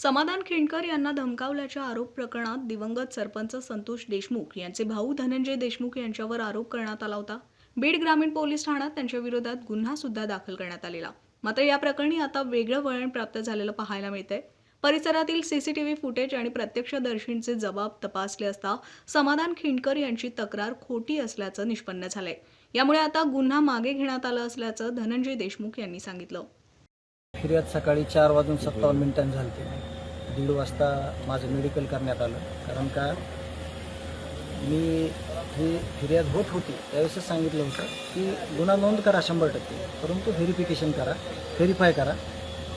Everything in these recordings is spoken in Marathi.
समाधान खिंडकर यांना धमकावल्याच्या आरोप प्रकरणात दिवंगत सरपंच संतोष देशमुख यांचे भाऊ धनंजय देशमुख यांच्यावर आरोप करण्यात आला होता। बीड ग्रामीण पोलीस ठाण्यात त्यांच्या विरोधात गुन्हा सुद्धा दाखल करण्यात आलेला। मात्र या प्रकरणी आता वेगळं वळण प्राप्त झालेलं पाहायला मिळतंय। परिसरातील सीसीटीव्ही फुटेज आणि प्रत्यक्षदर्शींचे जबाब तपासले असता समाधान खिंडकर यांची तक्रार खोटी असल्याचं निष्पन्न झालंय। यामुळे आता गुन्हा मागे घेण्यात आला असल्याचं धनंजय देशमुख यांनी सांगितलं। फिर्याद सकाळी 4:57 झाली। 1:30 वाजता माझं मेडिकल करण्यात आलं, कारण का मी ही फिर्याद होत होती त्यावेळेसच सांगितलं होतं की गुन्हा नोंद करा 100%, परंतु व्हेरिफिकेशन करा, व्हेरीफाय करा।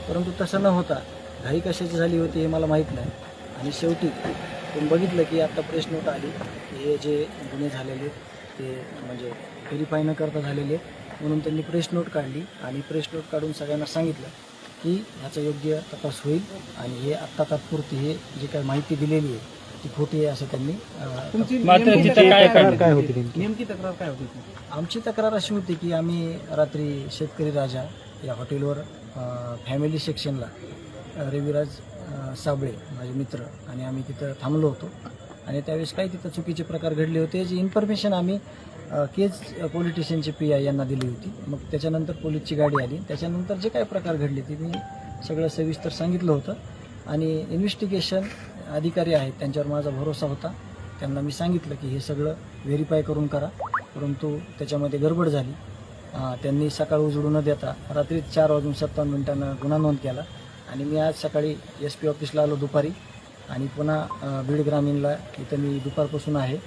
परंतु तसं न होता घाई कशाची झाली होती हे मला माहीत नाही। आणि शेवटी तुम्ही बघितलं की आता प्रेस नोट आली, हे जे गुन्हे झालेले ते म्हणजे व्हेरीफाय न करता झालेले, म्हणून त्यांनी प्रेस नोट काढली आणि प्रेस नोट काढून सगळ्यांना सांगितलं की ह्याचा योग्य तपास होईल आणि हे आत्ता तात्पुरती हे जी काही माहिती दिलेली आहे ती खोटी आहे असं त्यांनी नेमकी तक्रार काय होती? आमची तक्रार अशी होती की आम्ही रात्री शेतकरी राजा या हॉटेलवर फॅमिली सेक्शनला रविराज साबळे माझे मित्र आणि आम्ही तिथं थांबलो होतो आणि त्यावेळेस काही तिथं चुकीचे प्रकार घडले होते याची इन्फॉर्मेशन आम्ही केज पोलीस स्टेशनचे PI यांना दिली होती। मग त्याच्यानंतर पोलीसची गाडी आली, त्याच्यानंतर जे काही प्रकार घडले ते मी सगळं सविस्तर सांगितलं होतं आणि इन्व्हेस्टिगेशन अधिकारी आहेत त्यांच्यावर माझा भरोसा होता। त्यांना मी सांगितलं की हे सगळं व्हेरीफाय करून करा, परंतु त्याच्यामध्ये गडबड झाली। त्यांनी सकाळ उजडू न देता रात्री 4:57 गुन्हा नोंद केला आणि मी आज सकाळी SP ऑफिसला आलो दुपारी आणि पुन्हा बीड ग्रामीणला इथं मी दुपारपासून आहे।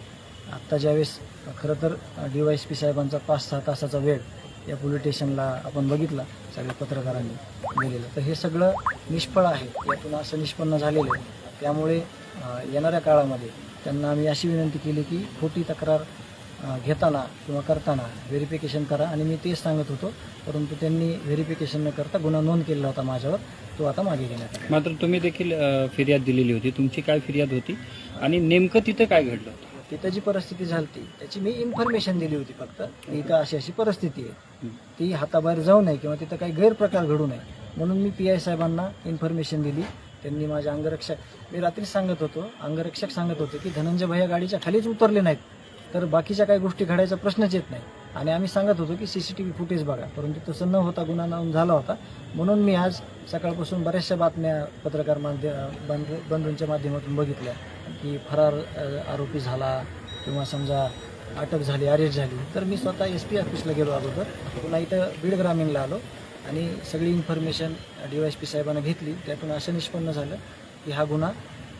आत्ता ज्यावेळेस खरं तर DYSP साहेबांचा 5-6 तासाचा वेळ या पोलीस स्टेशनला आपण बघितला सगळ्या पत्रकारांनी दिलेलं, तर हे सगळं निष्फळ आहे, यातून असं निष्पन्न झालेलं आहे। त्यामुळे येणाऱ्या काळामध्ये त्यांना आम्ही अशी विनंती केली की खोटी तक्रार घेताना किंवा करताना व्हेरिफिकेशन करा आणि मी तेच सांगत होतो, परंतु त्यांनी व्हेरिफिकेशन न करता गुन्हा नोंद केला होता माझ्यावर, तो आता मागे घेण्यात आला। मात्र तुम्ही देखील फिर्याद दिलेली होती, तुमची काय फिर्याद होती आणि नेमकं तिथं काय घडलं होतं? तिथं जी परिस्थिती झाली त्याची मी इन्फॉर्मेशन दिली होती, फक्त इथं अशी परिस्थिती आहे, ती हाताबाहेर जाऊ नये किंवा तिथं काही गैरप्रकार घडू नये म्हणून मी PI साहेबांना इन्फॉर्मेशन दिली। त्यांनी माझ्या मी रात्री सांगत होतो, अंगरक्षक सांगत होते की धनंजय भैया गाडीच्या खालीच उतरले नाहीत तर बाकीच्या काही गोष्टी घडायचा प्रश्नच येत नाही आणि आम्ही सांगत होतो की CCTV फुटेज बघा, परंतु तसं न होता गुन्हा नोंद झाला होता। म्हणून मी आज सकाळपासून बऱ्याचशा बातम्या पत्रकार बंधूंच्या माध्यमातून बघितल्या की फरार आरोपी झाला किंवा समजा अटक झाली, अरेस्ट झाली, तर मी स्वतः SP ऑफिसला गेलो अगोदर, पुन्हा इथं बीड ग्रामीणला आलो आणि सगळी इन्फॉर्मेशन DYSP साहेबांना घेतली। त्यातून असं निष्पन्न झालं की हा गुन्हा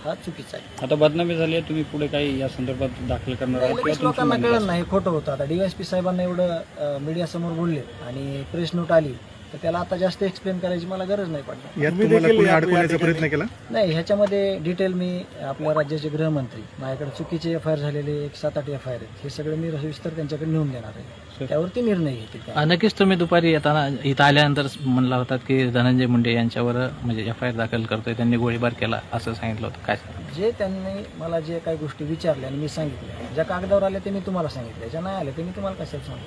हा चुकीचा आहे। आता बदनामी झाली आहे, तुम्ही पुढे काही या संदर्भात दाखल करणार आहात किंवा लोकांना कळलं नाही, खोटं होतं। आता DYSP साहेबांना एवढं मीडियासमोर बोलले आणि प्रेस नोट आली तर त्याला आता जास्त एक्सप्लेन करायची मला गरज नाही पडली। यात तुम्हाला कोणी अडकवण्याचा प्रयत्न केला? नाही, ह्याच्यामध्ये डिटेल मी आपल्या राज्याचे गृहमंत्री, माझ्याकडे चुकीचे FIR झालेले 7-8 FIR आहेत, हे सगळं मी सविस्तर त्यांच्याकडे नेऊन देणार आहे, त्यावरती निर्णय घेतील। नक्कीच तुम्ही दुपारी येताना इथं आल्यानंतर म्हणला होतात की धनंजय मुंडे यांच्यावर म्हणजे FIR दाखल करतोय, त्यांनी गोळीबार केला असं सांगितलं होतं, काय जे त्यांनी मला जे काही गोष्टी विचारल्या आणि मी सांगितल्या, ज्या कागदावर आल्या ते मी तुम्हाला सांगितल्या, ज्या नाही आल्या ते मी तुम्हाला कशाला सांगतो।